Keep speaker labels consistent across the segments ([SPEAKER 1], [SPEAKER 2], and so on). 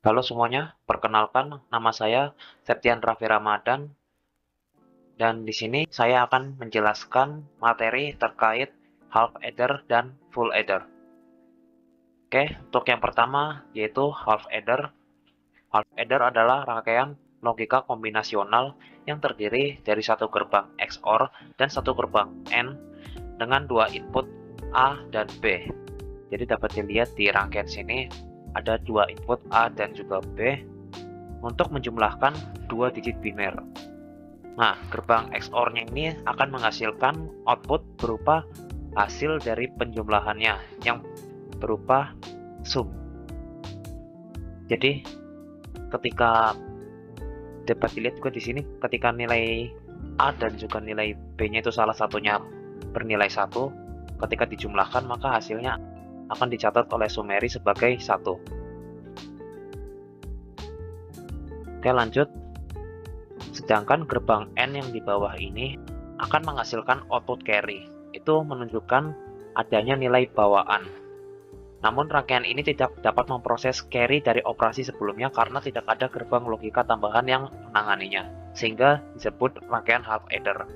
[SPEAKER 1] Halo semuanya, perkenalkan nama saya Septian Raffi Ramadan dan di sini saya akan menjelaskan materi terkait half adder dan full adder. Oke, untuk yang pertama yaitu half adder. Half adder adalah rangkaian logika kombinasional yang terdiri dari satu gerbang XOR dan satu gerbang AND dengan dua input A dan B. Jadi dapat dilihat di rangkaian sini ada dua input A dan juga B untuk menjumlahkan dua digit biner. Nah, gerbang XOR-nya ini akan menghasilkan output berupa hasil dari penjumlahannya yang berupa sum. Jadi, ketika dapat dilihat juga di sini, ketika nilai A dan juga nilai B-nya itu salah satunya bernilai 1, ketika dijumlahkan maka hasilnya akan dicatat oleh Sumeri sebagai 1. Oke, lanjut. Sedangkan gerbang N yang di bawah ini akan menghasilkan output carry. Itu menunjukkan adanya nilai bawaan. Namun rangkaian ini tidak dapat memproses carry dari operasi sebelumnya karena tidak ada gerbang logika tambahan yang menanganinya, sehingga disebut rangkaian half adder.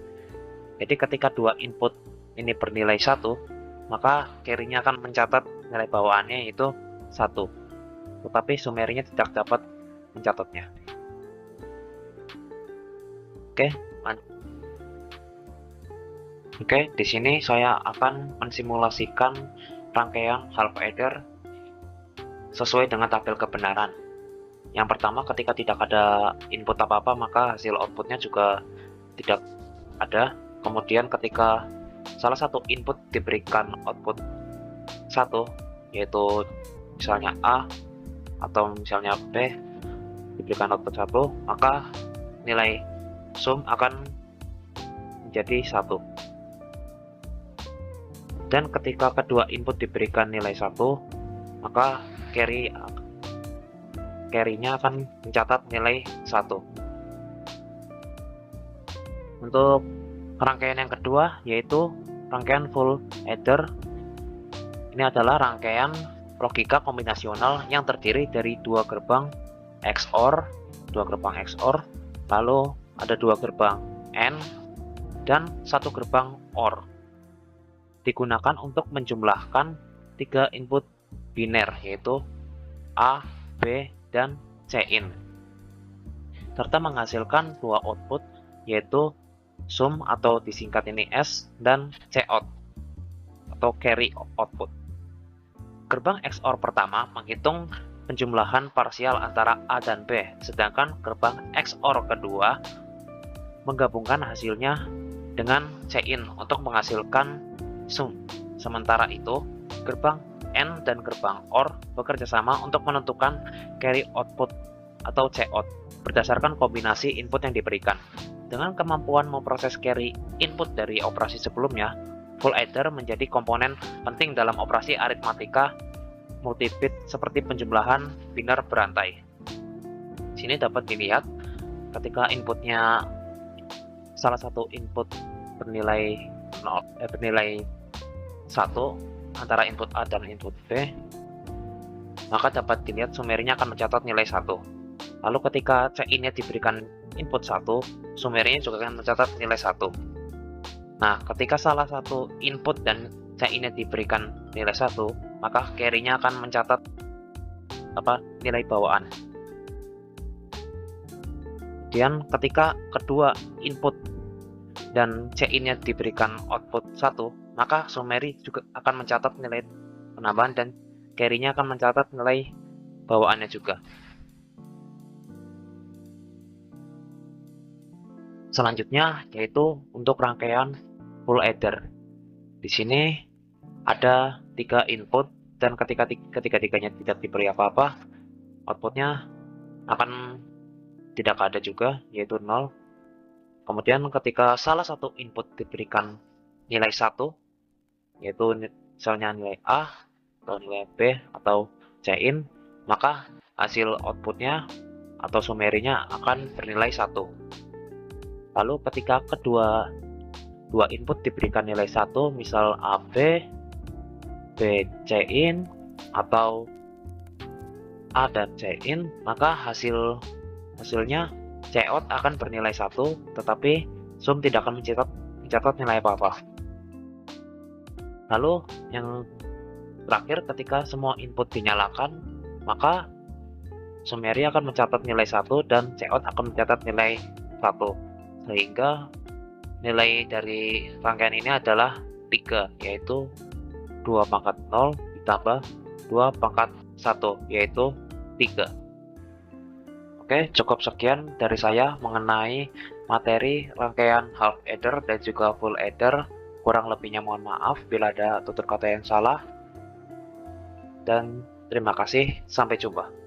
[SPEAKER 1] Jadi ketika dua input ini bernilai 1, maka carry-nya akan mencatat nilai bawaannya yaitu 1. Tetapi Sumerinya tidak dapat mencatatnya. Oke, di sini saya akan mensimulasikan rangkaian half adder sesuai dengan tabel kebenaran. Yang pertama, ketika tidak ada input apa-apa, maka hasil outputnya juga tidak ada. Kemudian ketika salah satu input diberikan output 1, yaitu misalnya A atau misalnya B diberikan output 1, maka nilai sum akan menjadi 1. Dan ketika kedua input diberikan nilai 1, maka carry-nya akan mencatat nilai 1. Untuk rangkaian yang kedua yaitu rangkaian full adder. Ini adalah rangkaian logika kombinasional yang terdiri dari dua gerbang XOR, lalu ada dua gerbang AND dan satu gerbang OR. Digunakan untuk menjumlahkan tiga input biner yaitu A, B, dan Cin, serta menghasilkan dua output yaitu sum atau disingkat ini S dan Cout atau carry output. Gerbang XOR pertama menghitung penjumlahan parsial antara A dan B, sedangkan gerbang XOR kedua menggabungkan hasilnya dengan Cin untuk menghasilkan sum. Sementara itu, gerbang N dan gerbang OR bekerja sama untuk menentukan carry output atau Cout berdasarkan kombinasi input yang diberikan. Dengan kemampuan memproses carry input dari operasi sebelumnya, full adder menjadi komponen penting dalam operasi aritmatika multibit seperti penjumlahan biner berantai. Sini dapat dilihat ketika inputnya salah satu input bernilai 1 antara input A dan input B, maka dapat dilihat Sumerinya akan mencatat nilai 1. Lalu ketika Cin-nya diberikan input 1, Sumerinya juga akan mencatat nilai 1. Nah, ketika salah satu input dan Cin-nya diberikan nilai 1, maka carry-nya akan mencatat nilai bawaan. Kemudian ketika kedua input dan Cin-nya diberikan output 1, maka Sumeri juga akan mencatat nilai penambahan dan carry-nya akan mencatat nilai bawaannya juga. Selanjutnya yaitu untuk rangkaian full adder. Di sini ada 3 input dan ketika tiga-tiganya tidak diberi apa-apa, outputnya akan tidak ada juga, yaitu 0. Kemudian ketika salah satu input diberikan nilai 1, yaitu misalnya nilai A atau nilai B atau Cin, maka hasil outputnya atau Sumerinya akan bernilai 1. Lalu ketika dua input diberikan nilai 1, misal AB, B Cin, atau A dan C in, maka hasilnya C out akan bernilai 1, tetapi sum tidak akan mencatat nilai apa-apa. Lalu yang terakhir, ketika semua input dinyalakan, maka summary akan mencatat nilai 1 dan cout akan mencatat nilai 1, sehingga nilai dari rangkaian ini adalah 3, yaitu 2 pangkat 0 ditambah 2 pangkat 1, yaitu 3. Oke, cukup sekian dari saya mengenai materi rangkaian half adder dan juga full adder. Kurang lebihnya mohon maaf bila ada tutur kata yang salah. Dan terima kasih, sampai jumpa.